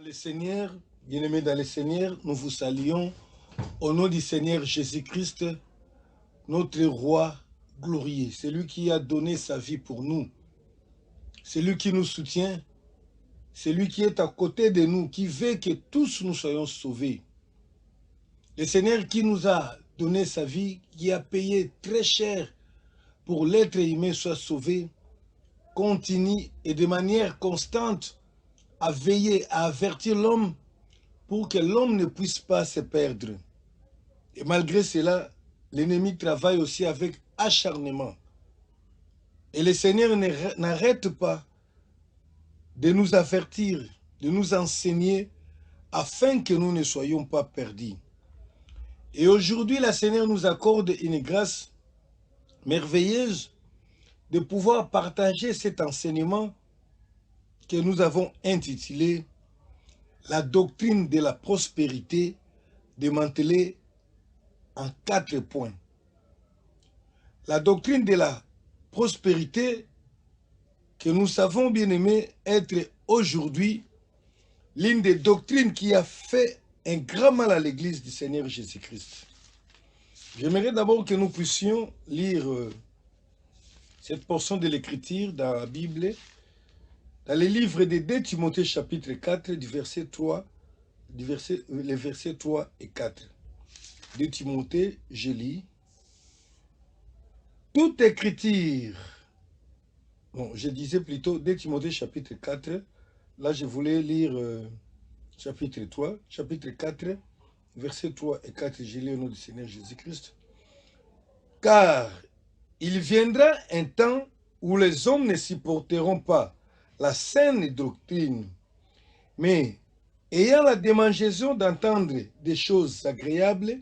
Le Seigneur, bien-aimés dans le Seigneur, nous vous saluons au nom du Seigneur Jésus-Christ, notre roi glorieux, celui qui a donné sa vie pour nous, celui qui nous soutient, celui qui est à côté de nous, qui veut que tous nous soyons sauvés. Le Seigneur qui nous a donné sa vie, qui a payé très cher pour l'être humain soit sauvé, continue et de manière constante à veiller, à avertir l'homme pour que l'homme ne puisse pas se perdre. Et malgré cela, l'ennemi travaille aussi avec acharnement. Et le Seigneur n'arrête pas de nous avertir, de nous enseigner, afin que nous ne soyons pas perdus. Et aujourd'hui, le Seigneur nous accorde une grâce merveilleuse de pouvoir partager cet enseignement que nous avons intitulé « La doctrine de la prospérité démantelée en 4 points ». La doctrine de la prospérité que nous savons bien aimé être aujourd'hui l'une des doctrines qui a fait un grand mal à l'Église du Seigneur Jésus-Christ. J'aimerais d'abord que nous puissions lire cette portion de l'Écriture dans la Bible, dans le livre de 2 Timothée chapitre 4, du verset 3, les versets 3 et 4. 2 Timothée, je lis. Toute écriture, bon, je disais plutôt 2 Timothée chapitre 4, là je voulais lire chapitre 3, chapitre 4, versets 3 et 4, je lis au nom du Seigneur Jésus-Christ. Car il viendra un temps où les hommes ne supporteront pas la saine doctrine, mais ayant la démangeaison d'entendre des choses agréables,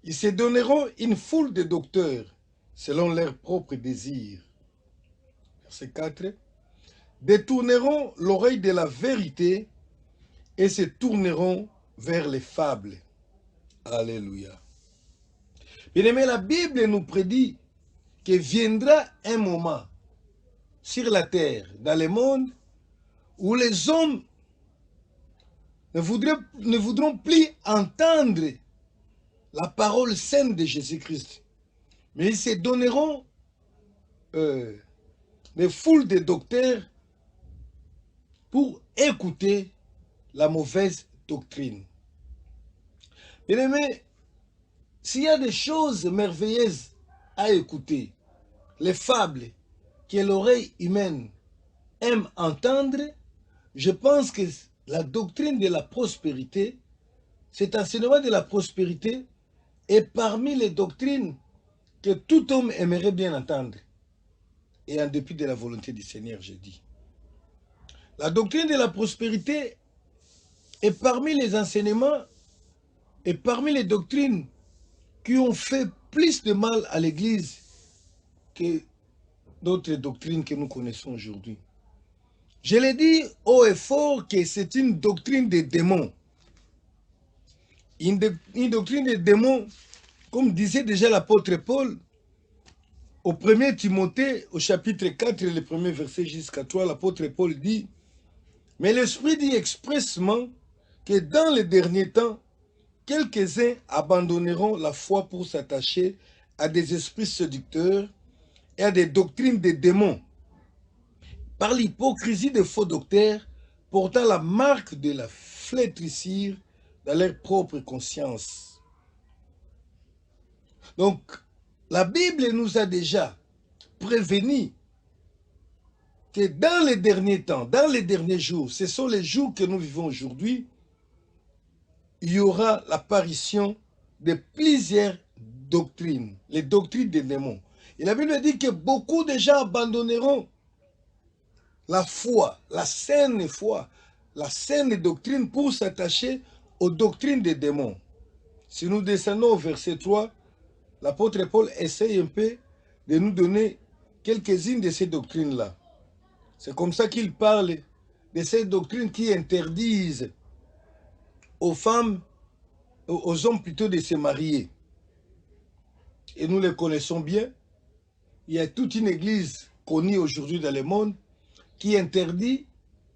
ils se donneront une foule de docteurs selon leurs propres désirs. Verset 4. Détourneront l'oreille de la vérité et se tourneront vers les fables. Alléluia. Bien-aimé, la Bible nous prédit que viendra un moment sur la terre, dans le monde, où les hommes ne voudront plus entendre la parole saine de Jésus-Christ, mais ils se donneront des foules de docteurs pour écouter la mauvaise doctrine. Bien-aimé, s'il y a des choses merveilleuses à écouter, les fables que l'oreille humaine aime entendre, je pense que la doctrine de la prospérité, cet enseignement de la prospérité est parmi les doctrines que tout homme aimerait bien entendre. Et en dépit de la volonté du Seigneur, je dis. La doctrine de la prospérité est parmi les enseignements et parmi les doctrines qui ont fait plus de mal à l'Église que d'autres doctrines que nous connaissons aujourd'hui. Je l'ai dit haut et fort que c'est une doctrine des démons. Une doctrine des démons, comme disait déjà l'apôtre Paul, au 1er Timothée, au chapitre 4, le premier verset jusqu'à 3, l'apôtre Paul dit « Mais l'Esprit dit expressement que dans les derniers temps, quelques-uns abandonneront la foi pour s'attacher à des esprits séducteurs et à des doctrines des démons, par l'hypocrisie de faux docteurs portant la marque de la flétrissure dans leur propre conscience. » Donc, la Bible nous a déjà prévenu que dans les derniers temps, dans les derniers jours, ce sont les jours que nous vivons aujourd'hui, il y aura l'apparition de plusieurs doctrines, les doctrines des démons. Et la Bible dit que beaucoup de gens abandonneront la foi, la saine foi, la saine doctrine pour s'attacher aux doctrines des démons. Si nous descendons au verset 3, l'apôtre Paul essaye un peu de nous donner quelques-unes de ces doctrines-là. C'est comme ça qu'il parle de ces doctrines qui interdisent aux femmes, aux hommes plutôt de se marier. Et nous les connaissons bien. Il y a toute une église connue aujourd'hui dans le monde qui interdit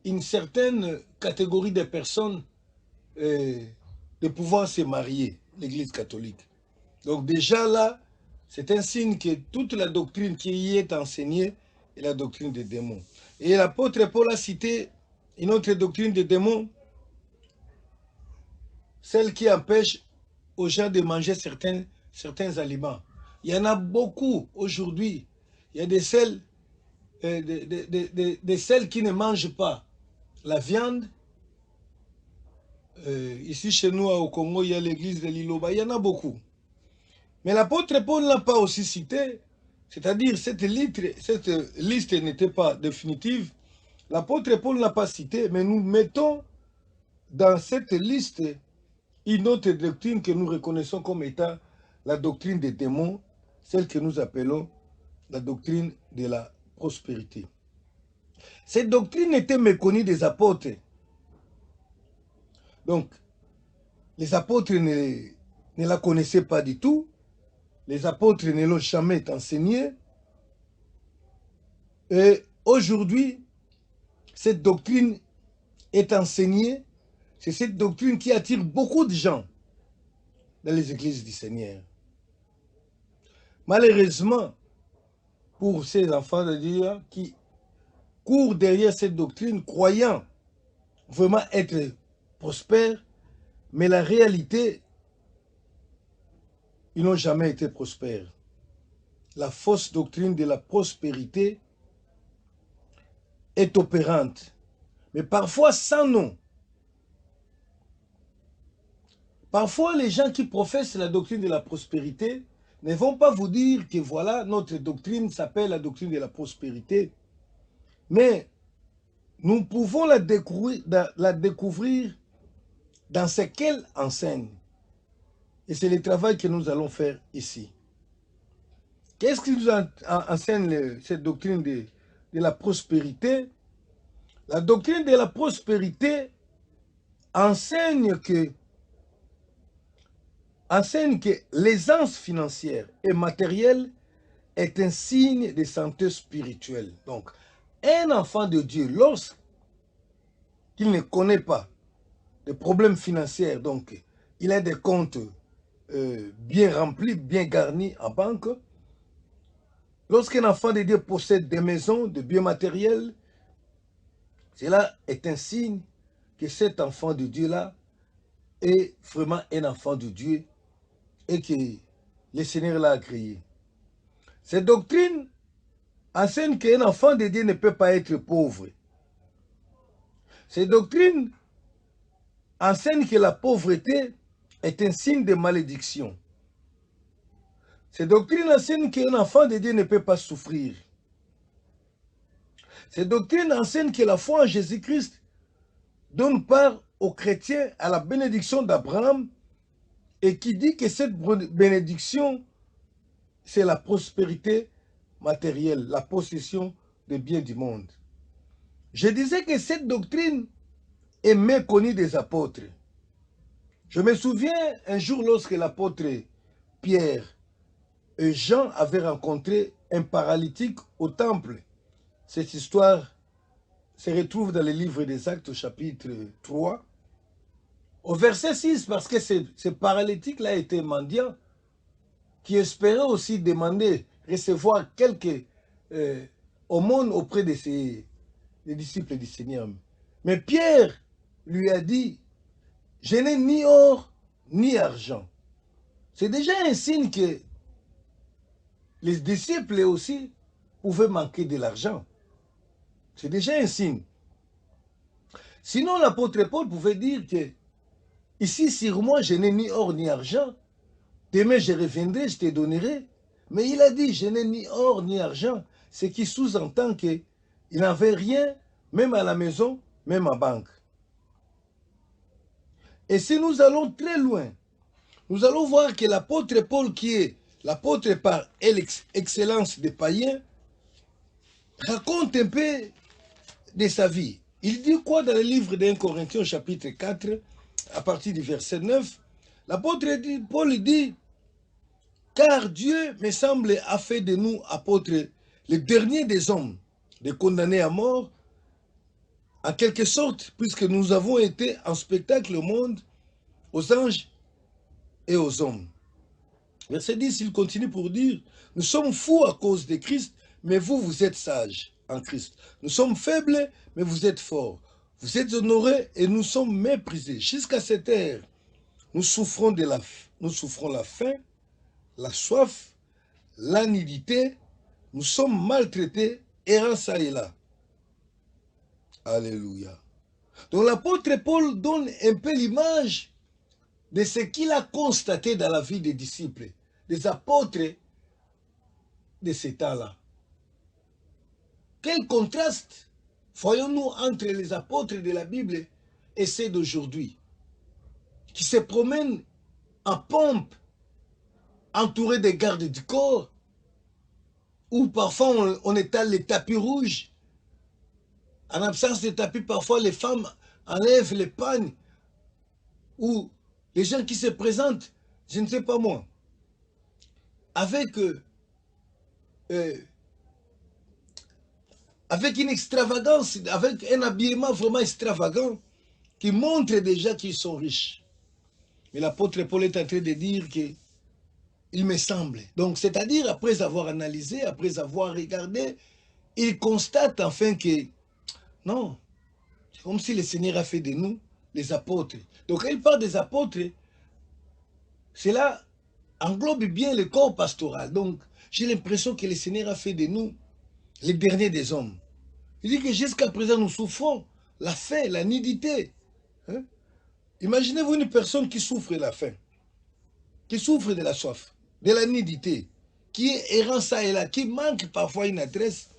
une certaine catégorie de personnes de pouvoir se marier, l'Église catholique. Donc déjà là, c'est un signe que toute la doctrine qui y est enseignée est la doctrine des démons. Et l'apôtre Paul a cité une autre doctrine des démons, celle qui empêche aux gens de manger certains aliments. Il y en a beaucoup aujourd'hui. Il y a des celles qui ne mangent pas la viande. Ici chez nous au Congo, il y a l'église de Liloba, il y en a beaucoup. Mais l'apôtre Paul ne l'a pas aussi cité, c'est-à-dire cette liste n'était pas définitive. L'apôtre Paul ne l'a pas cité, mais nous mettons dans cette liste une autre doctrine que nous reconnaissons comme étant la doctrine des démons, celle que nous appelons la doctrine de la prospérité. Cette doctrine était méconnue des apôtres. Donc, les apôtres ne la connaissaient pas du tout. Les apôtres ne l'ont jamais enseignée. Et aujourd'hui, cette doctrine est enseignée. C'est cette doctrine qui attire beaucoup de gens dans les églises du Seigneur. Malheureusement, pour ces enfants de Dieu qui courent derrière cette doctrine, croyant vraiment être prospères, mais la réalité, ils n'ont jamais été prospères. La fausse doctrine de la prospérité est opérante, mais parfois sans nom. Parfois, les gens qui professent la doctrine de la prospérité ne vont pas vous dire que voilà, notre doctrine s'appelle la doctrine de la prospérité, mais nous pouvons la découvrir dans ce qu'elle enseigne. Et c'est le travail que nous allons faire ici. Qu'est-ce qui nous enseigne cette doctrine de la prospérité? La doctrine de la prospérité enseigne que l'aisance financière et matérielle est un signe de santé spirituelle. Donc, un enfant de Dieu, lorsqu'il ne connaît pas de problèmes financiers, donc il a des comptes bien remplis, bien garnis en banque, lorsqu'un enfant de Dieu possède des maisons, des biens matériels, cela est un signe que cet enfant de Dieu-là est vraiment un enfant de Dieu et que le Seigneur l'a créé. Cette doctrine enseigne qu'un enfant de Dieu ne peut pas être pauvre. Cette doctrine enseigne que la pauvreté est un signe de malédiction. Cette doctrine enseigne qu'un enfant de Dieu ne peut pas souffrir. Cette doctrine enseigne que la foi en Jésus-Christ donne part aux chrétiens à la bénédiction d'Abraham et qui dit que cette bénédiction, c'est la prospérité matérielle, la possession des biens du monde. Je disais que cette doctrine est méconnue des apôtres. Je me souviens un jour lorsque l'apôtre Pierre et Jean avaient rencontré un paralytique au temple. Cette histoire se retrouve dans le livre des Actes au chapitre 3. Au verset 6, parce que ce paralytique-là était mendiant, qui espérait aussi demander, recevoir quelques aumônes auprès de des disciples du Seigneur. Mais Pierre lui a dit, je n'ai ni or ni argent. C'est déjà un signe que les disciples aussi pouvaient manquer de l'argent. C'est déjà un signe. Sinon, l'apôtre Paul pouvait dire que ici, sur moi, je n'ai ni or ni argent. Demain, je reviendrai, je te donnerai. Mais il a dit, je n'ai ni or ni argent. Ce qui sous-entend qu'il n'avait rien, même à la maison, même en banque. Et si nous allons très loin, nous allons voir que l'apôtre Paul, qui est l'apôtre par excellence des païens, raconte un peu de sa vie. Il dit quoi dans le livre d'1 Corinthiens chapitre 4, à partir du verset 9? L'apôtre Paul dit, car Dieu, me semble, a fait de nous apôtres les derniers des hommes, des condamnés à mort, En quelque sorte, puisque nous avons été en spectacle au monde, aux anges et aux hommes. Verset 10, il continue pour dire, nous sommes fous à cause de Christ, mais vous, vous êtes sages en Christ. Nous sommes faibles, mais vous êtes forts. Vous êtes honorés et nous sommes méprisés. Jusqu'à cette heure, nous souffrons la faim, la soif, la nudité, nous sommes maltraités, errants ça et là. Alléluia. Donc l'apôtre Paul donne un peu l'image de ce qu'il a constaté dans la vie des disciples, des apôtres de ce temps-là. Quel contraste voyons-nous entre les apôtres de la Bible et ceux d'aujourd'hui, qui se promènent en pompe, entourés des gardes du corps, où parfois on étale les tapis rouges. En absence de tapis, parfois les femmes enlèvent les pagnes, ou les gens qui se présentent, je ne sais pas moi, avec une extravagance, avec un habillement vraiment extravagant, qui montre déjà qu'ils sont riches. Mais l'apôtre Paul est en train de dire que, il me semble, donc c'est-à-dire après avoir analysé, après avoir regardé, il constate enfin que, non, c'est comme si le Seigneur a fait de nous les apôtres. Donc il parle des apôtres, cela englobe bien le corps pastoral. Donc j'ai l'impression que le Seigneur a fait de nous les derniers des hommes. Il dit que jusqu'à présent nous souffrons la faim, la nudité. Hein? Imaginez-vous une personne qui souffre de la faim, qui souffre de la soif, de la nudité, qui est errant ça et là, qui manque parfois une adresse.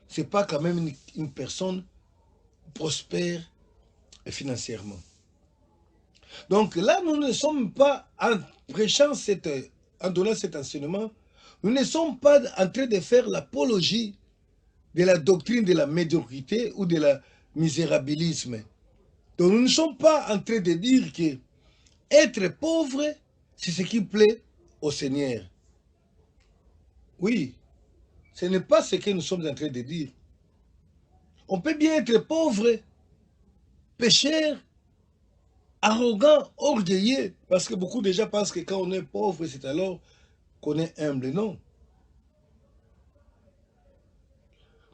Ce n'est pas quand même une personne prospère financièrement. Donc là, nous ne sommes pas, en prêchant, en donnant cet enseignement, nous ne sommes pas en train de faire l'apologie de la doctrine de la médiocrité ou de la misérabilisme. Donc nous ne sommes pas en train de dire que être pauvre, c'est ce qui plaît au Seigneur. Oui, ce n'est pas ce que nous sommes en train de dire. On peut bien être pauvre, pécheur, arrogant, orgueilleux, parce que beaucoup déjà pensent que quand on est pauvre, c'est alors qu'on est humble. Non.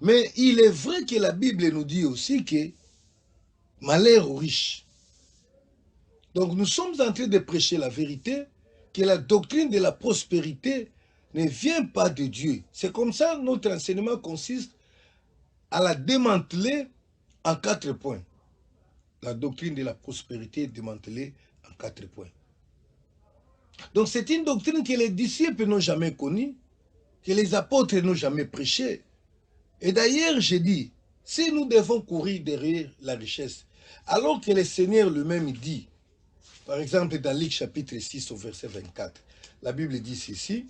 Mais il est vrai que la Bible nous dit aussi que malheur aux riches. Donc nous sommes en train de prêcher la vérité, que la doctrine de la prospérité ne vient pas de Dieu. C'est comme ça que notre enseignement consiste à la démanteler en 4 points. La doctrine de la prospérité est démantelée en 4 points. Donc c'est une doctrine que les disciples n'ont jamais connue, que les apôtres n'ont jamais prêchée. Et d'ailleurs, j'ai dit, si nous devons courir derrière la richesse, alors que le Seigneur lui-même dit, par exemple dans Luc chapitre 6 au verset 24, la Bible dit ceci,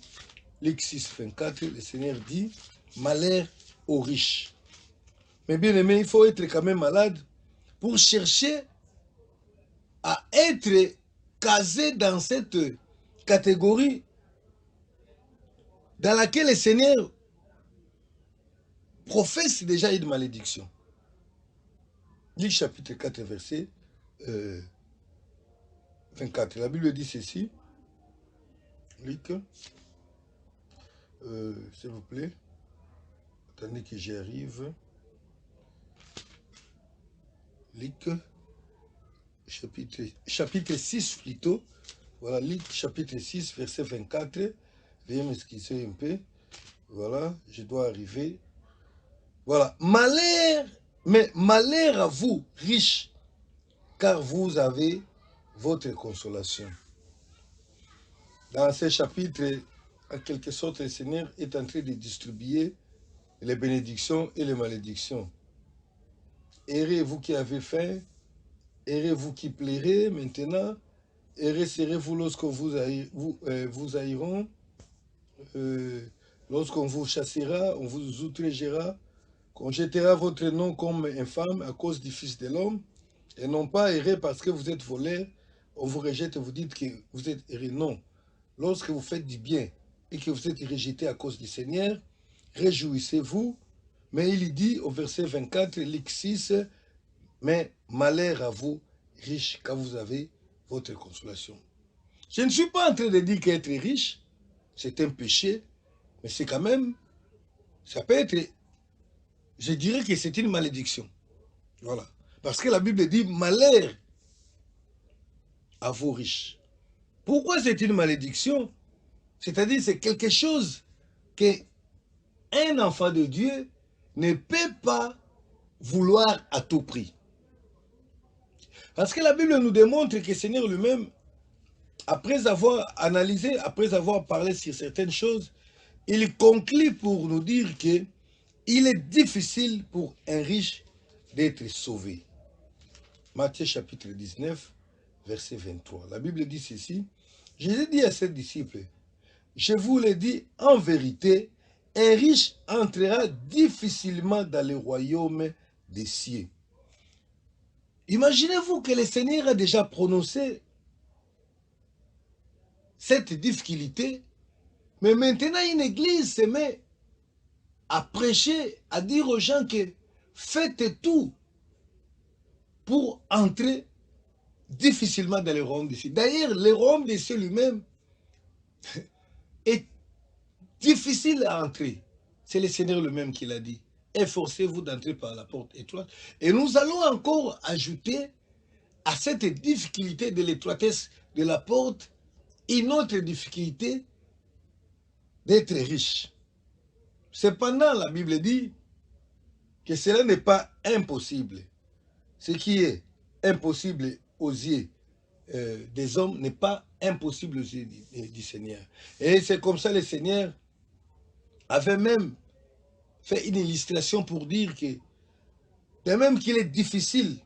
Luc 6, 24, le Seigneur dit, malheur aux riches. Mais bien aimé, il faut être quand même malade pour chercher à être casé dans cette catégorie dans laquelle le Seigneur professe déjà une malédiction. Luc chapitre 4, verset 24. La Bible dit ceci. Luc, s'il vous plaît. Attendez que j'y arrive. Luc, chapitre 6 plutôt. Voilà, Luc chapitre 6, verset 24. Veuillez m'excuser un peu. Voilà, je dois arriver. Voilà, malheur, mais malheur à vous, riches, car vous avez votre consolation. Dans ce chapitre, en quelque sorte, le Seigneur est en train de distribuer les bénédictions et les malédictions. Errez vous qui avez faim, errez vous qui plairez maintenant, errez serez-vous lorsqu'on vous haïront, lorsqu'on vous chassera, on vous outragera, qu'on jettera votre nom comme infâme à cause du Fils de l'homme, et non pas errer parce que vous êtes voleur, on vous rejette et vous dites que vous êtes erré. Non. Lorsque vous faites du bien et que vous êtes rejeté à cause du Seigneur, réjouissez-vous. Mais il dit au verset 24, Luc 6, mais malheur à vous, riches, car vous avez votre consolation. Je ne suis pas en train de dire qu'être riche, c'est un péché, mais c'est quand même, ça peut être, je dirais que c'est une malédiction. Voilà. Parce que la Bible dit malheur à vous riches. Pourquoi c'est une malédiction? C'est-à-dire c'est quelque chose qu'un enfant de Dieu ne peut pas vouloir à tout prix. Parce que la Bible nous démontre que le Seigneur lui-même, après avoir analysé, après avoir parlé sur certaines choses, il conclut pour nous dire que il est difficile pour un riche d'être sauvé. Matthieu chapitre 19, verset 23. La Bible dit ceci. Jésus dit à ses disciples, je vous le dis en vérité, un riche entrera difficilement dans le royaume des cieux. Imaginez-vous que le Seigneur a déjà prononcé cette difficulté, mais maintenant une église se met à prêcher, à dire aux gens que faites tout pour entrer difficilement dans le royaume des cieux. D'ailleurs, le royaume des cieux lui-même est difficile à entrer. C'est le Seigneur lui-même qui l'a dit. Efforcez-vous d'entrer par la porte étroite. Et nous allons encore ajouter à cette difficulté de l'étroitesse de la porte une autre difficulté d'être riche. Cependant, la Bible dit que cela n'est pas impossible. Ce qui est impossible aux yeux des hommes n'est pas impossible aux yeux du Seigneur. Et c'est comme ça le Seigneur avait même fait une illustration pour dire que de même qu'il est difficile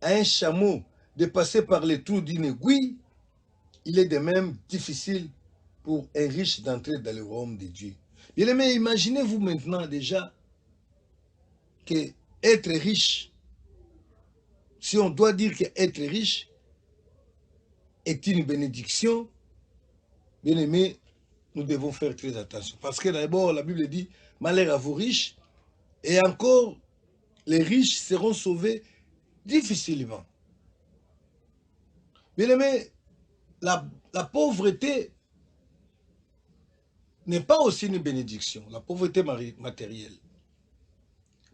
à un chameau de passer par les trous d'une aiguille, il est de même difficile pour un riche d'entrer dans le royaume de Dieu. Bien aimé, imaginez-vous maintenant déjà que être riche, si on doit dire que être riche est une bénédiction, bien aimé, nous devons faire très attention. Parce que d'abord, la Bible dit, malheur à vous riches, et encore, les riches seront sauvés difficilement. Bien aimé, la pauvreté n'est pas aussi une bénédiction, la pauvreté matérielle.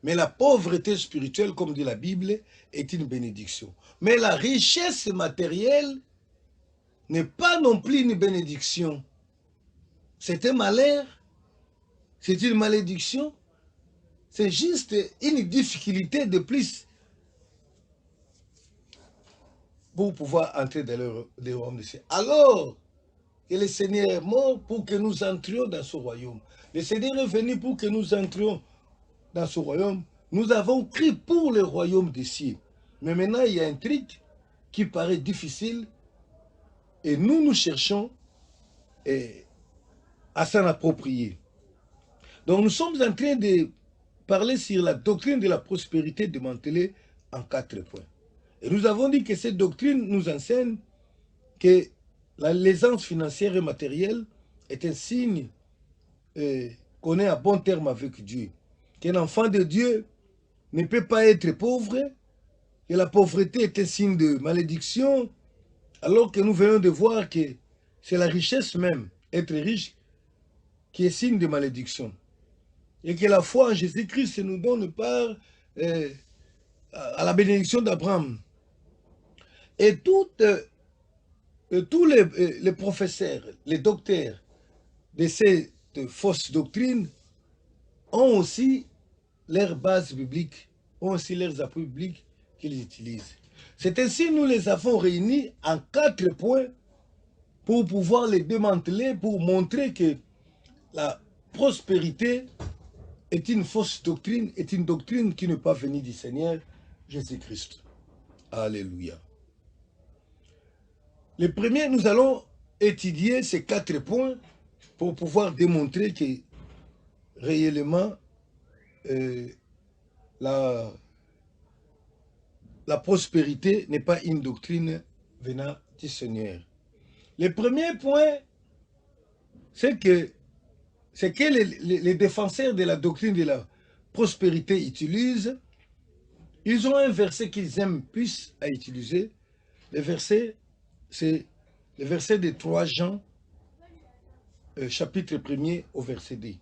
Mais la pauvreté spirituelle, comme dit la Bible, est une bénédiction. Mais la richesse matérielle n'est pas non plus une bénédiction. C'est un malheur, c'est une malédiction, c'est juste une difficulté de plus pour pouvoir entrer dans le royaume de Dieu. Alors que le Seigneur est mort pour que nous entrions dans ce royaume. Le Seigneur est venu pour que nous entrions dans ce royaume. Nous avons crié pour le royaume des cieux. Mais maintenant, il y a un truc qui paraît difficile et nous cherchons à s'en approprier. Donc nous sommes en train de parler sur la doctrine de la prospérité démantelée en 4 points. Et nous avons dit que cette doctrine nous enseigne que l'aisance financière et matérielle est un signe qu'on est à bon terme avec Dieu. Qu'un enfant de Dieu ne peut pas être pauvre, que la pauvreté est un signe de malédiction, alors que nous venons de voir que c'est la richesse même, être riche, qui est signe de malédiction. Et que la foi en Jésus-Christ nous donne part à la bénédiction d'Abraham. Et tous les professeurs, les docteurs de cette fausse doctrine ont aussi leurs bases bibliques, ont aussi leurs appuis bibliques qu'ils utilisent. C'est ainsi que nous les avons réunis en 4 points pour pouvoir les démanteler, pour montrer que la prospérité est une fausse doctrine, est une doctrine qui n'est pas venue du Seigneur Jésus-Christ. Alléluia. Le premier, nous allons étudier ces 4 points pour pouvoir démontrer que réellement la prospérité n'est pas une doctrine venant du Seigneur. Le premier point, c'est que les défenseurs de la doctrine de la prospérité utilisent Ils ont un verset qu'ils aiment plus à utiliser. Le verset, c'est le verset de 3 Jean, chapitre 1er au verset 2.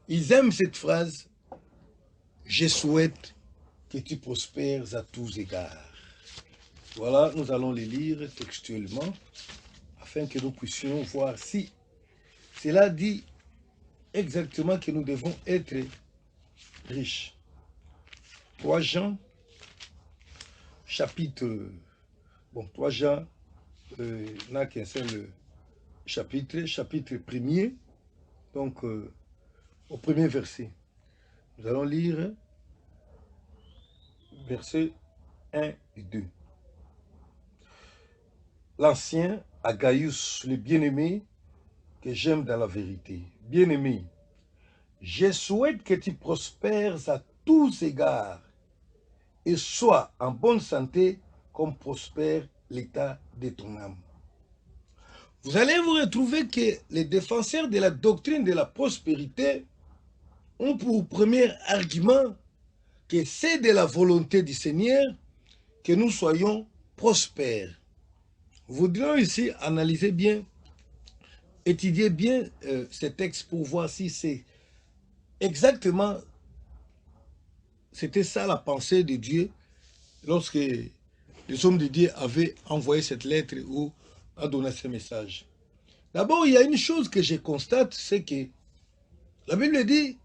Ils aiment cette phrase, « Je souhaite que tu prospères à tous égards ». Voilà, nous allons les lire textuellement, afin que nous puissions voir si cela dit exactement que nous devons être riches. 3 Jean, chapitre... Bon, 3 Jean n'a qu'un seul chapitre, chapitre 1er, donc au premier verset. Nous allons lire versets 1 et 2. L'ancien à Gaius, le bien-aimé, que j'aime dans la vérité. Bien-aimé, je souhaite que tu prospères à tous égards et sois en bonne santé comme prospère l'état de ton âme. Vous allez vous retrouver que les défenseurs de la doctrine de la prospérité ont pour premier argument que c'est de la volonté du Seigneur que nous soyons prospères. Nous voudrions ici analyser bien, étudier bien ces textes pour voir si c'est exactement, c'était ça la pensée de Dieu lorsque les hommes de Dieu avaient envoyé cette lettre ou a donné ce message. D'abord, il y a une chose que je constate, c'est que la Bible dit,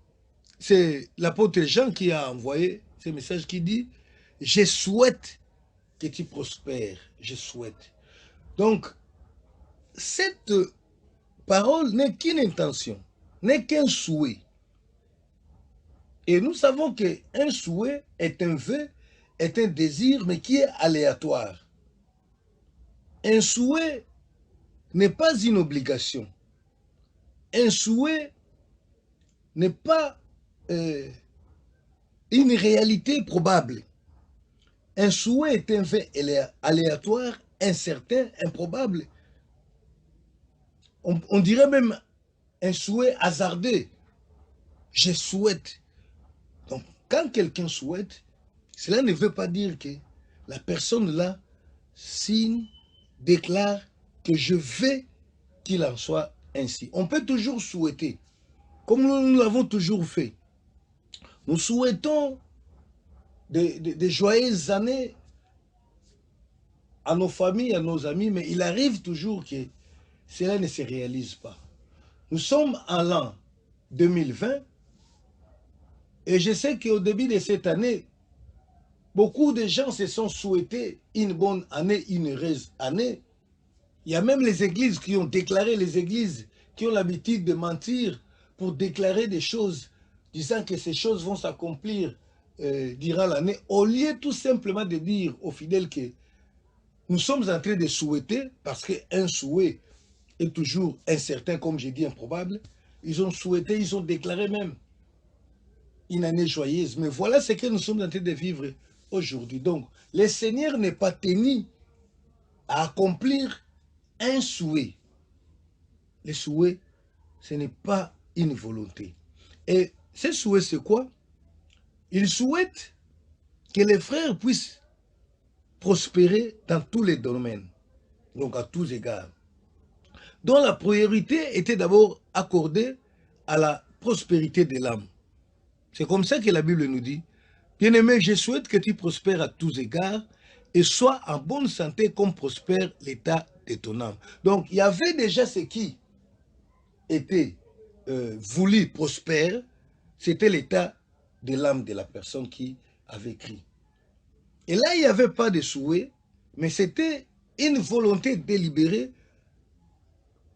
c'est l'apôtre Jean qui a envoyé ce message qui dit, « Je souhaite que tu prospères, je souhaite. » Donc, cette parole n'est qu'une intention, n'est qu'un souhait. Et nous savons qu'un souhait est un vœu, est un désir, mais qui est aléatoire. Un souhait n'est pas une obligation. Un souhait n'est pas une réalité probable. Un souhait est un fait aléatoire, incertain, improbable. On dirait même un souhait hasardeux. Je souhaite. Donc, quand quelqu'un souhaite, cela ne veut pas dire que la personne là signe, déclare que je veux qu'il en soit ainsi. On peut toujours souhaiter, comme nous l'avons toujours fait. Nous souhaitons de joyeuses années à nos familles, à nos amis, mais il arrive toujours que cela ne se réalise pas. Nous sommes en l'an 2020 et je sais qu'au début de cette année, beaucoup de gens se sont souhaités une bonne année, une heureuse année. Il y a même les églises qui ont déclaré, les églises qui ont l'habitude de mentir pour déclarer des choses, disant que ces choses vont s'accomplir durant l'année, au lieu tout simplement de dire aux fidèles que nous sommes en train de souhaiter, parce qu'un souhait est toujours incertain, comme j'ai dit, improbable. Ils ont souhaité, ils ont déclaré même une année joyeuse. Mais voilà ce que nous sommes en train de vivre aujourd'hui. Donc, le Seigneur n'est pas tenu à accomplir un souhait. Le souhait, ce n'est pas une volonté. Et ce souhait, c'est quoi? Il souhaite que les frères puissent prospérer dans tous les domaines, donc à tous égards, dont la priorité était d'abord accordée à la prospérité de l'âme. C'est comme ça que la Bible nous dit, « Bien-aimé, je souhaite que tu prospères à tous égards et sois en bonne santé comme prospère l'état de ton âme. » Donc, il y avait déjà ce qui était voulu prospère, c'était l'état de l'âme de la personne qui avait écrit. Et là, il n'y avait pas de souhait, mais c'était une volonté délibérée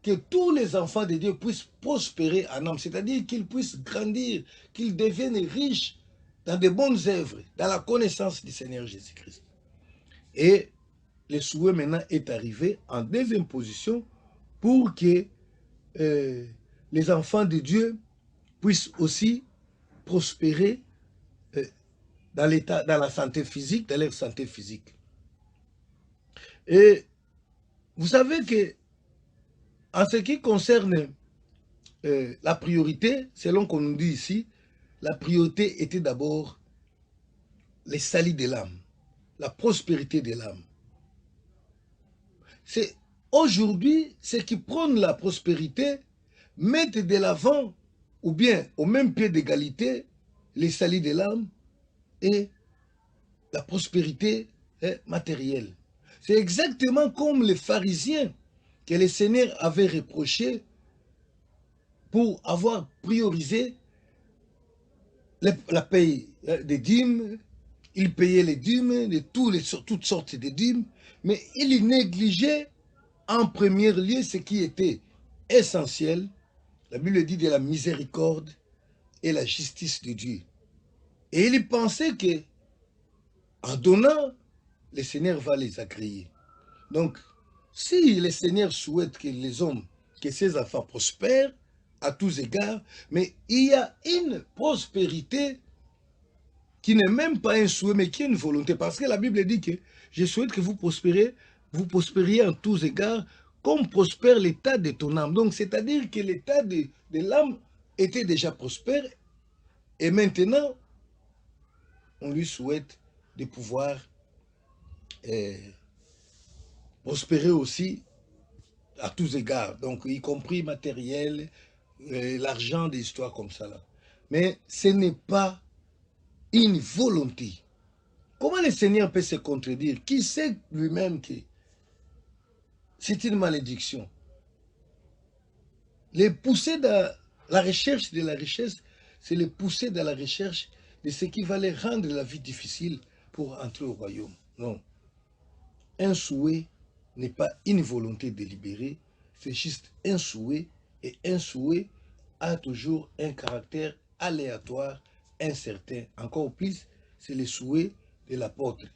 que tous les enfants de Dieu puissent prospérer en âme, c'est-à-dire qu'ils puissent grandir, qu'ils deviennent riches dans de bonnes œuvres, dans la connaissance du Seigneur Jésus-Christ. Et le souhait maintenant est arrivé en deuxième position pour que les enfants de Dieu puissent aussi prospérer dans la santé physique, dans leur santé physique. Et vous savez que en ce qui concerne la priorité, selon qu'on nous dit ici, la priorité était d'abord les salis de l'âme, la prospérité de l'âme. C'est aujourd'hui, ceux qui prônent la prospérité mettent de l'avant, ou bien au même pied d'égalité, les salis de l'âme et la prospérité matérielle. C'est exactement comme les pharisiens que le Seigneur avait reproché pour avoir priorisé la paye des dîmes. Il payait les dîmes, toutes sortes de dîmes, mais il négligeait en premier lieu ce qui était essentiel. La Bible dit de la miséricorde et la justice de Dieu. Et il pensait que en donnant, le Seigneur va les agréer. Donc, si le Seigneur souhaite que les hommes, que ses enfants prospèrent à tous égards, mais il y a une prospérité qui n'est même pas un souhait, mais qui est une volonté. Parce que la Bible dit que je souhaite que vous prospériez en tous égards, comme prospère l'état de ton âme. Donc, c'est-à-dire que l'état de l'âme était déjà prospère, et maintenant, on lui souhaite de pouvoir prospérer aussi à tous égards, donc y compris matériel, l'argent, des histoires comme ça là. Mais ce n'est pas une volonté. Comment le Seigneur peut se contredire? Qui sait lui-même que c'est une malédiction? Les pousser dans la recherche de la richesse, c'est les pousser dans la recherche de ce qui va les rendre la vie difficile pour entrer au royaume. Non. Un souhait n'est pas une volonté délibérée, c'est juste un souhait, et un souhait a toujours un caractère aléatoire, incertain. Encore plus, c'est le souhait de l'apôtre.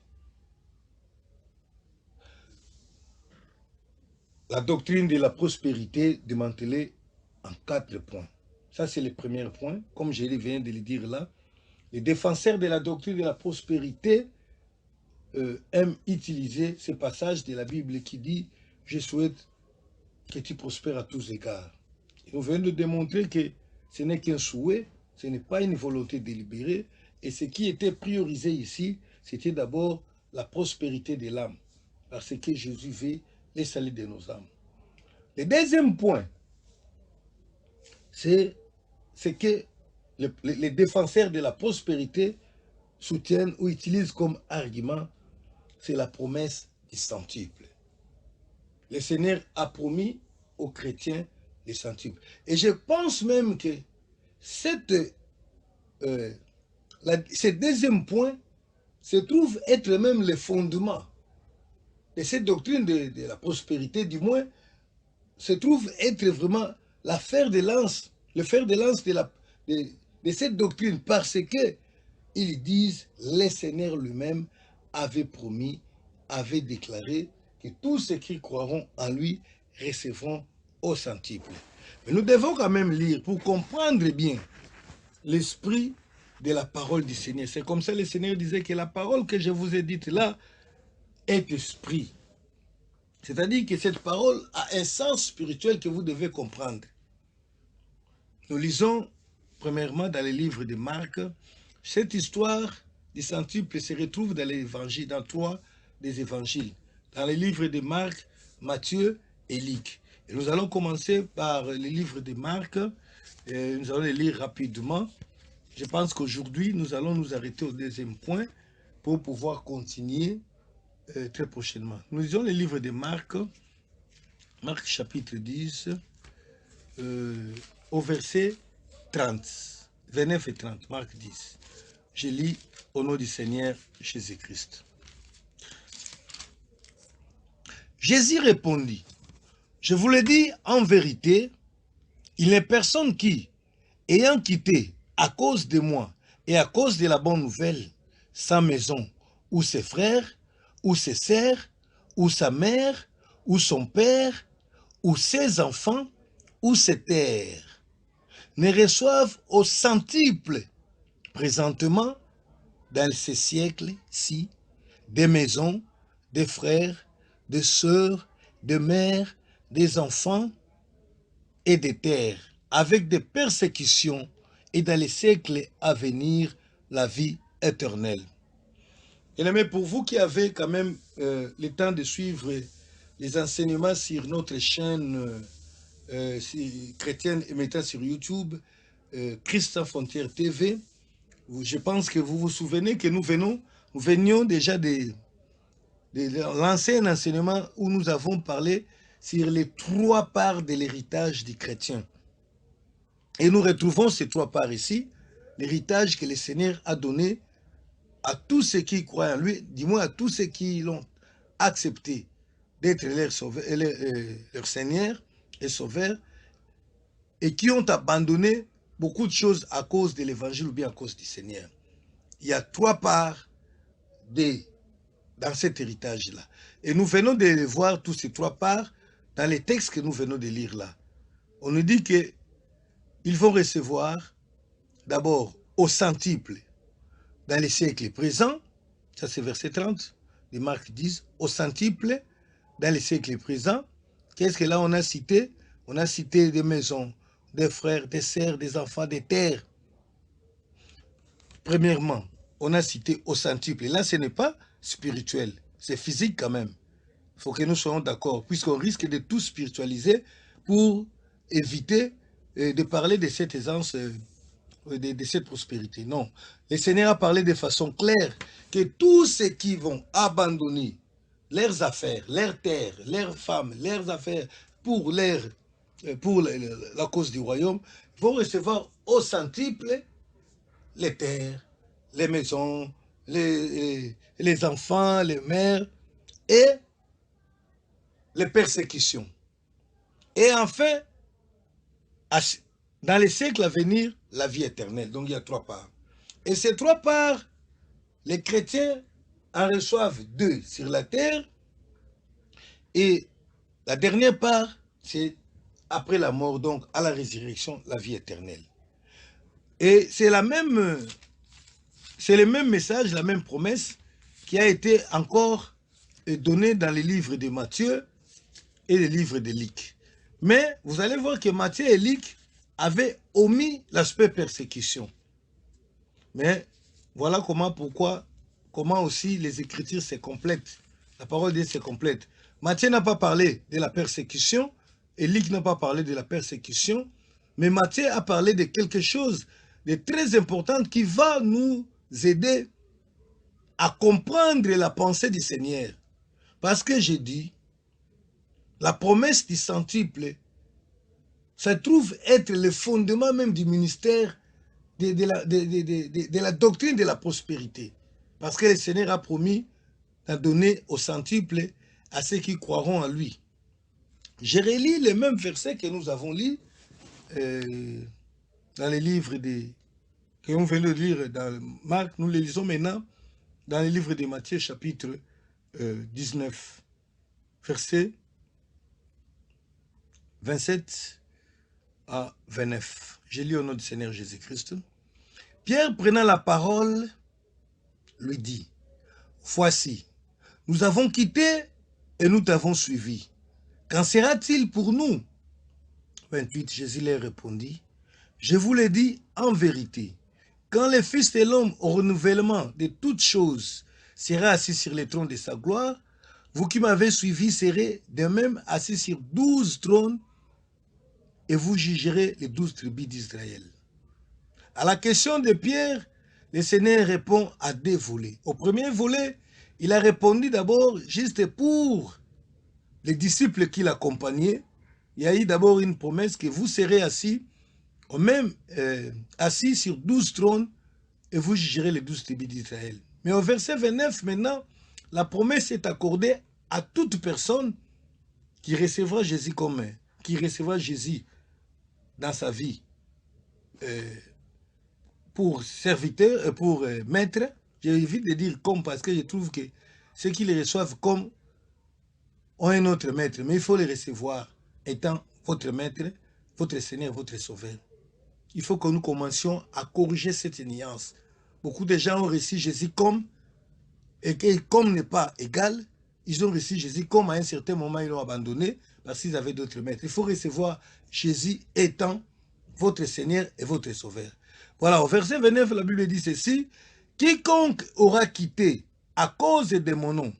La doctrine de la prospérité démantelée en 4 points. Ça, c'est le premier point. Comme je viens de le dire là, les défenseurs de la doctrine de la prospérité aiment utiliser ce passage de la Bible qui dit « Je souhaite que tu prospères à tous égards ». Nous venons de démontrer que ce n'est qu'un souhait, ce n'est pas une volonté délibérée, et ce qui était priorisé ici, c'était d'abord la prospérité de l'âme, parce que Jésus veut les salut de nos âmes. Le deuxième point, c'est que les défenseurs de la prospérité soutiennent ou utilisent comme argument, c'est la promesse du centuple. Le Seigneur a promis aux chrétiens les centuples. Et je pense même que ce deuxième point se trouve être même le fondement de cette doctrine de la prospérité, du moins, se trouve être vraiment la fer de lance, le fer de lance de cette doctrine, parce que ils disent, le Seigneur lui-même avait promis, avait déclaré que tous ceux qui croiront en lui recevront au centuple. Mais nous devons quand même lire pour comprendre bien l'esprit de la parole du Seigneur. C'est comme ça que le Seigneur disait que la parole que je vous ai dite là est esprit. C'est-à-dire que cette parole a un sens spirituel que vous devez comprendre. Nous lisons premièrement dans les livres de Marc. Cette histoire du centuple se retrouve dans l'évangile, dans 3 des évangiles. Dans les livres de Marc, Matthieu et Luc. Et nous allons commencer par les livres de Marc. Et nous allons les lire rapidement. Je pense qu'aujourd'hui, nous allons nous arrêter au deuxième point pour pouvoir continuer très prochainement. Nous lisons les livres de Marc, Marc chapitre 10, au verset 30, 29 et 30, Marc 10. Je lis au nom du Seigneur Jésus-Christ. Jésus répondit, « Je vous le dis en vérité, il n'est personne qui, ayant quitté à cause de moi et à cause de la bonne nouvelle, sa maison, ou ses frères, ou ses sœurs, ou sa mère, ou son père, ou ses enfants, ou ses terres, ne reçoivent au centuple présentement, dans ces siècles-ci, des maisons, des frères, des sœurs, des mères, des enfants et des terres, avec des persécutions, et dans les siècles à venir, la vie éternelle. Et mais pour vous qui avez quand même le temps de suivre les enseignements sur notre chaîne chrétienne et mettant sur YouTube, Christ sans frontières TV, je pense que vous vous souvenez que nous venions déjà de lancer un enseignement où nous avons parlé sur les 3 parts de l'héritage du chrétien. Et nous retrouvons ces 3 parts ici, l'héritage que le Seigneur a donné à tous ceux qui croient en lui, du moins à tous ceux qui l'ont accepté d'être leur Seigneur et Sauveur, et qui ont abandonné beaucoup de choses à cause de l'évangile ou bien à cause du Seigneur. Il y a 3 parts dans cet héritage-là. Et nous venons de voir tous ces 3 parts dans les textes que nous venons de lire là. On nous dit qu'ils vont recevoir d'abord au centuple dans les siècles présents, ça c'est verset 30 de Marc 10, au centuple dans les siècles présents. Qu'est-ce que là on a cité? On a cité des maisons, des frères, des sœurs, des enfants, des terres. Premièrement, on a cité au centuple. Là, ce n'est pas spirituel, c'est physique quand même. Il faut que nous soyons d'accord, puisqu'on risque de tout spiritualiser pour éviter de parler de cette aisance, de cette prospérité. Non, le Seigneur a parlé de façon claire que tous ceux qui vont abandonner leurs affaires, leurs terres, leurs femmes, leurs affaires pour la cause du royaume, vont recevoir au centuple les terres, les maisons, les enfants, les mères et les persécutions. Et enfin, dans les siècles à venir, la vie éternelle. Donc il y a 3 parts. Et ces 3 parts, les chrétiens en reçoivent 2 sur la terre. Et la dernière part, c'est après la mort, donc à la résurrection, la vie éternelle. Et c'est le même message, la même promesse qui a été encore donné dans les livres de Matthieu et les livres de Luc. Mais vous allez voir que Matthieu et Luc avaient omis l'aspect persécution. Mais voilà comment aussi les Écritures se complètent. La parole de Dieu se complète. Matthieu n'a pas parlé de la persécution et Luc n'a pas parlé de la persécution, mais Matthieu a parlé de quelque chose de très important qui va nous aider à comprendre la pensée du Seigneur. Parce que j'ai dit, la promesse du centuple, ça trouve être le fondement même du ministère de la doctrine de la prospérité. Parce que le Seigneur a promis de donner au centuple à ceux qui croiront en lui. Je relis les mêmes versets que nous avons lus dans les livres que nous venons de lire dans Marc. Nous les lisons maintenant dans les livres de Matthieu chapitre 19, versets 27 à 29. Je lis au nom du Seigneur Jésus-Christ. Pierre, prenant la parole, lui dit, « Voici, nous avons quitté et nous t'avons suivi. Qu'en sera-t-il pour nous » 28, Jésus leur répondit, « Je vous le dis en vérité, quand le Fils de l'homme au renouvellement de toutes choses sera assis sur le trône de sa gloire, vous qui m'avez suivi serez de même assis sur 12 trônes et vous jugerez les 12 tribus d'Israël. » À la question de Pierre, le Seigneur répond à 2 volets. Au premier volet, il a répondu d'abord juste pour les disciples qui l'accompagnaient. Il y a eu d'abord une promesse que vous serez assis, assis sur 12 trônes et vous jugerez les 12 tribus d'Israël. Mais au verset 29, maintenant, la promesse est accordée à toute personne qui recevra Jésus dans sa vie pour serviteur, pour maître. J'évite de dire comme parce que je trouve que ceux qui les reçoivent comme ont un autre maître, mais il faut les recevoir étant votre maître, votre Seigneur, votre Sauveur. Il faut que nous commencions à corriger cette nuance. Beaucoup de gens ont reçu Jésus comme, et comme n'est pas égal, ils ont reçu Jésus comme à un certain moment ils l'ont abandonné parce qu'ils avaient d'autres maîtres. Il faut recevoir Jésus étant votre Seigneur et votre Sauveur. Voilà, au verset 29, la Bible dit ceci, « Quiconque aura quitté à cause de mon nom.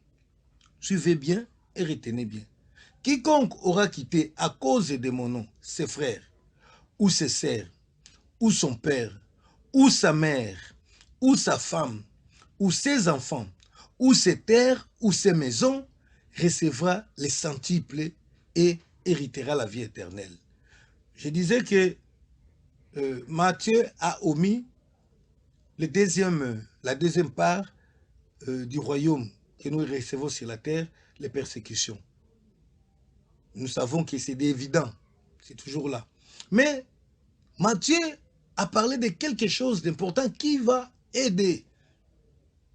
Suivez bien et retenez bien. Quiconque aura quitté à cause de mon nom ses frères, ou ses sœurs, ou son père, ou sa mère, ou sa femme, ou ses enfants, ou ses terres, ou ses maisons, recevra les centuples et héritera la vie éternelle. Je disais que Matthieu a omis la deuxième part du royaume que nous recevons sur la terre, les persécutions. Nous savons que c'est évident, c'est toujours là. Mais Matthieu a parlé de quelque chose d'important qui va aider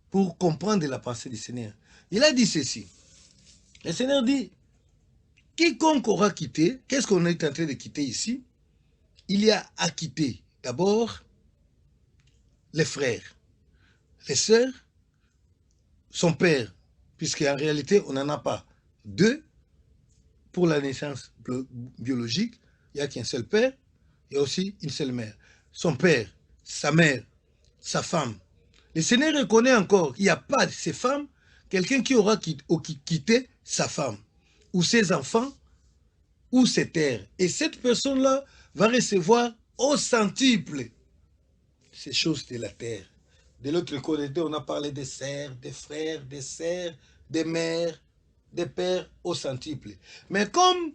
pour comprendre la pensée du Seigneur. Il a dit ceci. Le Seigneur dit, quiconque aura quitté, qu'est-ce qu'on est en train de quitter ici? Il y a à quitter d'abord les frères, les sœurs, son père, puisqu'en réalité, on n'en a pas deux pour la naissance biologique. Il n'y a qu'un seul père, il y a aussi une seule mère. Son père, sa mère, sa femme. Le Seigneur reconnaît encore qu'il n'y a pas de ces femmes, quelqu'un qui aura quitté sa femme, ou ses enfants, ou ses terres. Et cette personne-là va recevoir au centuple ces choses de la terre. De l'autre côté, on a parlé des sœurs, des frères, des sœurs, des mères, des pères au centuple. Mais comme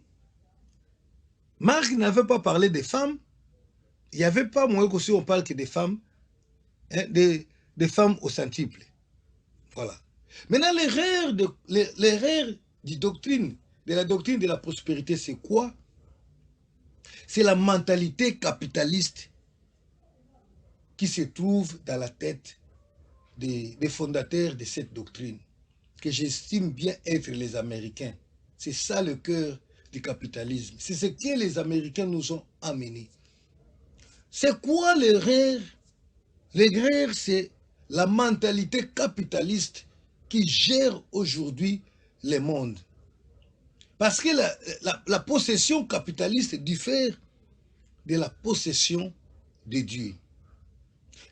Marc n'avait pas parlé des femmes, il n'y avait pas moins qu'aussi on parle que des femmes, hein, des femmes au centuple. Voilà. Maintenant, l'erreur de la doctrine de la prospérité, c'est quoi? C'est la mentalité capitaliste qui se trouve dans la tête des fondateurs de cette doctrine, que j'estime bien être les Américains. C'est ça le cœur du capitalisme. C'est ce que les Américains nous ont amené. C'est quoi l'erreur? L'erreur, c'est la mentalité capitaliste qui gère aujourd'hui le monde. Parce que la possession capitaliste diffère de la possession de Dieu.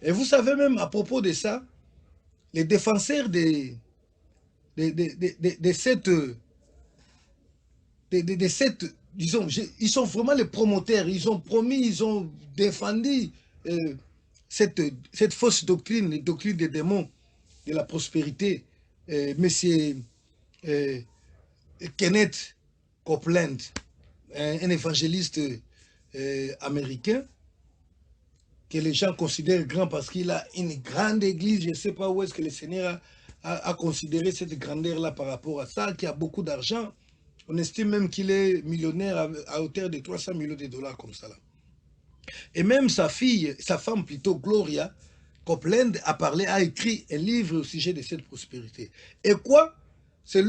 Et vous savez même à propos de ça, les défenseurs de cette, disons, ils sont vraiment les promoteurs, ils ont promis, ils ont défendu cette fausse doctrine, la doctrine des démons, de la prospérité. Monsieur Kenneth Copeland, un évangéliste américain, que les gens considèrent grand parce qu'il a une grande église. Je ne sais pas où est-ce que le Seigneur a considéré cette grandeur-là par rapport à ça, qui a beaucoup d'argent. On estime même qu'il est millionnaire à hauteur de 300 millions de dollars comme ça. Là. Et même sa femme plutôt, Gloria Copeland, a écrit un livre au sujet de cette prospérité. Et quoi? C'est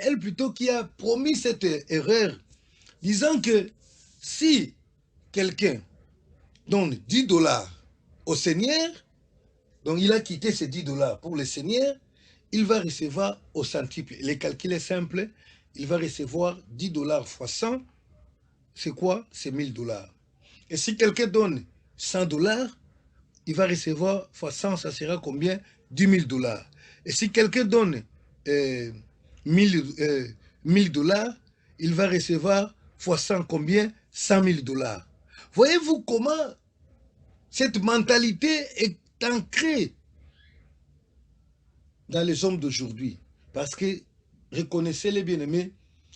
elle plutôt qui a promis cette erreur, disant que si quelqu'un donne 10 dollars au Seigneur, donc il a quitté ces 10 dollars pour le Seigneur, il va recevoir au centuple. Les calculs est simple, il va recevoir 10 dollars fois 100, c'est quoi? C'est 1000 dollars. Et si quelqu'un donne 100 dollars, il va recevoir fois 100, ça sera combien? 10 000 dollars. Et si quelqu'un donne 1000 dollars, il va recevoir fois 100 combien? 100 000 dollars. Voyez-vous comment cette mentalité est ancrée dans les hommes d'aujourd'hui? Parce que, reconnaissez les bien-aimés,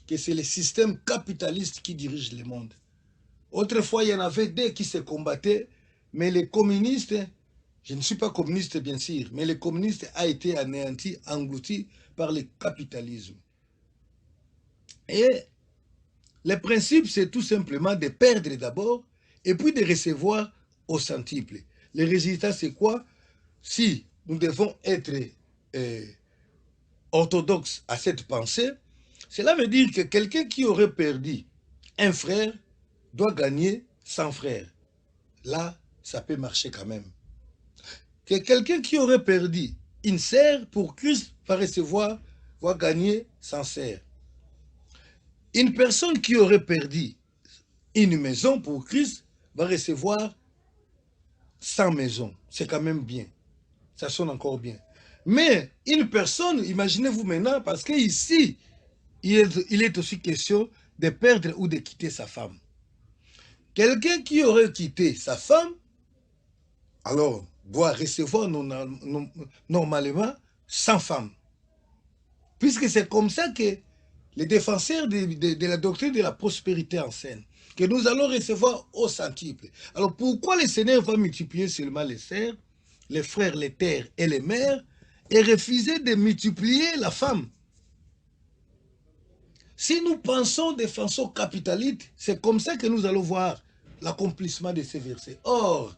que c'est le système capitaliste qui dirige le monde. Autrefois, il y en avait deux qui se combattaient, mais les communistes, je ne suis pas communiste bien sûr, mais les communistes a été anéanti, englouti par le capitalisme. Et le principe, c'est tout simplement de perdre d'abord et puis de recevoir au centuple. Le résultat, c'est quoi? Si nous devons être orthodoxes à cette pensée, cela veut dire que quelqu'un qui aurait perdu un frère doit gagner 100 frères. Là, ça peut marcher quand même. Que quelqu'un qui aurait perdu une sœur pour Christ va gagner 100 sœurs. Une personne qui aurait perdu une maison pour Christ va recevoir 100 maisons. C'est quand même bien. Ça sonne encore bien. Mais une personne, imaginez-vous maintenant, parce qu'ici, il est aussi question de perdre ou de quitter sa femme. Quelqu'un qui aurait quitté sa femme, alors doit recevoir normalement 100 femmes. Puisque c'est comme ça que les défenseurs de la doctrine de la prospérité enseignent, que nous allons recevoir au centuple. Alors pourquoi le Seigneur va multiplier seulement les sœurs, les frères, les terres et les mères, et refuser de multiplier la femme? Si nous pensons de façon capitaliste, c'est comme ça que nous allons voir l'accomplissement de ces versets. Or,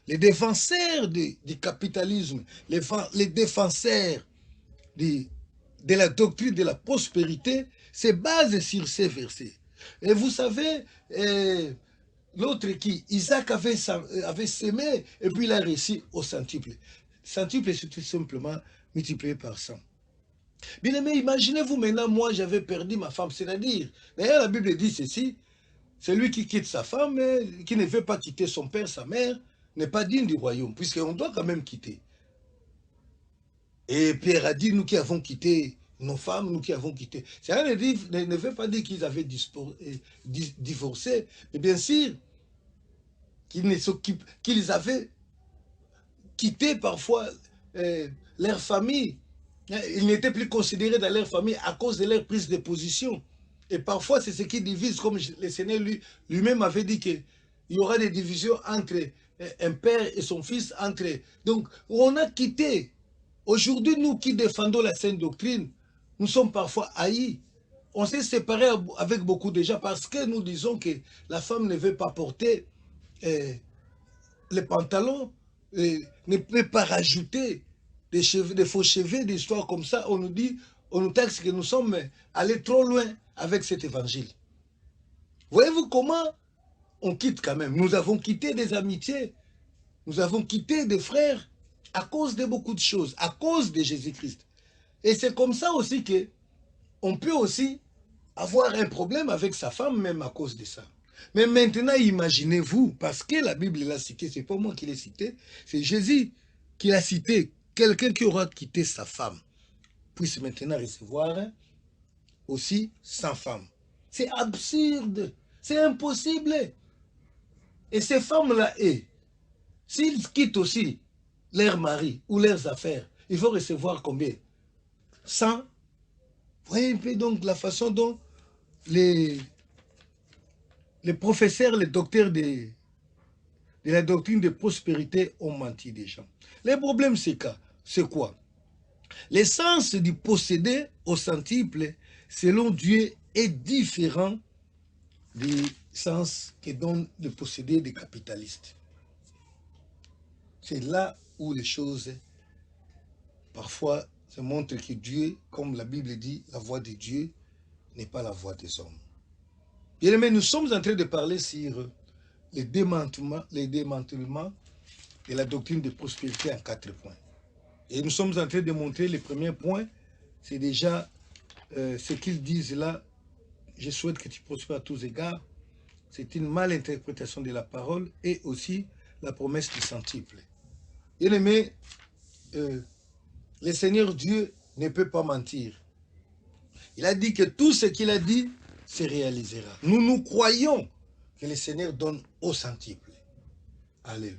les défenseurs du capitalisme, les défenseurs de la doctrine de la prospérité se basent sur ces versets. Et vous savez, l'autre qui, Isaac avait semé, et puis il a réussi au centuple. Centuple, c'est tout simplement multiplié par 100. Bien aimé, imaginez-vous maintenant, moi j'avais perdu ma femme, c'est-à-dire, d'ailleurs la Bible dit ceci, celui qui quitte sa femme, qui ne veut pas quitter son père, sa mère, n'est pas digne du royaume, puisqu'on doit quand même quitter. Et Pierre a dit, nous qui avons quitté nos femmes, nous qui avons quitté. Ça ne veut pas dire qu'ils avaient divorcé, mais bien sûr qu'ils avaient quitté parfois leur famille. Ils n'étaient plus considérés dans leur famille à cause de leur prise de position. Et parfois, c'est ce qui divise, comme le Seigneur lui-même avait dit qu'il y aura des divisions entre un père et son fils. Donc, on a quitté. Aujourd'hui, nous qui défendons la sainte doctrine, nous sommes parfois haïs. On s'est séparés avec beaucoup de gens parce que nous disons que la femme ne veut pas porter les pantalons, ne peut pas rajouter des faux cheveux, des histoires comme ça. On nous dit, on nous taxe que nous sommes allés trop loin avec cet évangile. Voyez-vous comment on quitte quand même? Nous avons quitté des amitiés, nous avons quitté des frères à cause de beaucoup de choses, à cause de Jésus-Christ. Et c'est comme ça aussi que on peut aussi avoir un problème avec sa femme, même à cause de ça. Mais maintenant, imaginez-vous, parce que la Bible l'a cité, c'est pas moi qui l'ai cité, c'est Jésus qui l'a cité. Quelqu'un qui aura quitté sa femme puisse maintenant recevoir aussi 100 femmes. C'est absurde, c'est impossible. Et ces femmes-là, s'ils quittent aussi leur mari ou leurs affaires, il faut recevoir combien? 100. Vous voyez un peu donc la façon dont les professeurs, les docteurs de la doctrine de prospérité ont menti des gens. Le problème, c'est quoi? L'essence du posséder au centuple, selon Dieu, est différent du sens que donne le posséder des capitalistes. C'est là où les choses, parfois, se montrent que Dieu, comme la Bible dit, la voix de Dieu n'est pas la voix des hommes. Bien aimé, nous sommes en train de parler sur les démantèlements de la doctrine de prospérité en 4 points. Et nous sommes en train de montrer les premiers points, c'est déjà ce qu'ils disent là, je souhaite que tu prospères à tous égards, c'est une malinterprétation de la parole et aussi la promesse du centuple. Bien aimé, le Seigneur Dieu ne peut pas mentir. Il a dit que tout ce qu'il a dit se réalisera. Nous croyons que le Seigneur donne au centuple. Alléluia.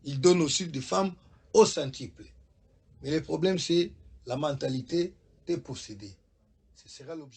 Il donne aussi des femmes au centuple. Mais le problème, c'est la mentalité de posséder. Ce sera l'objectif.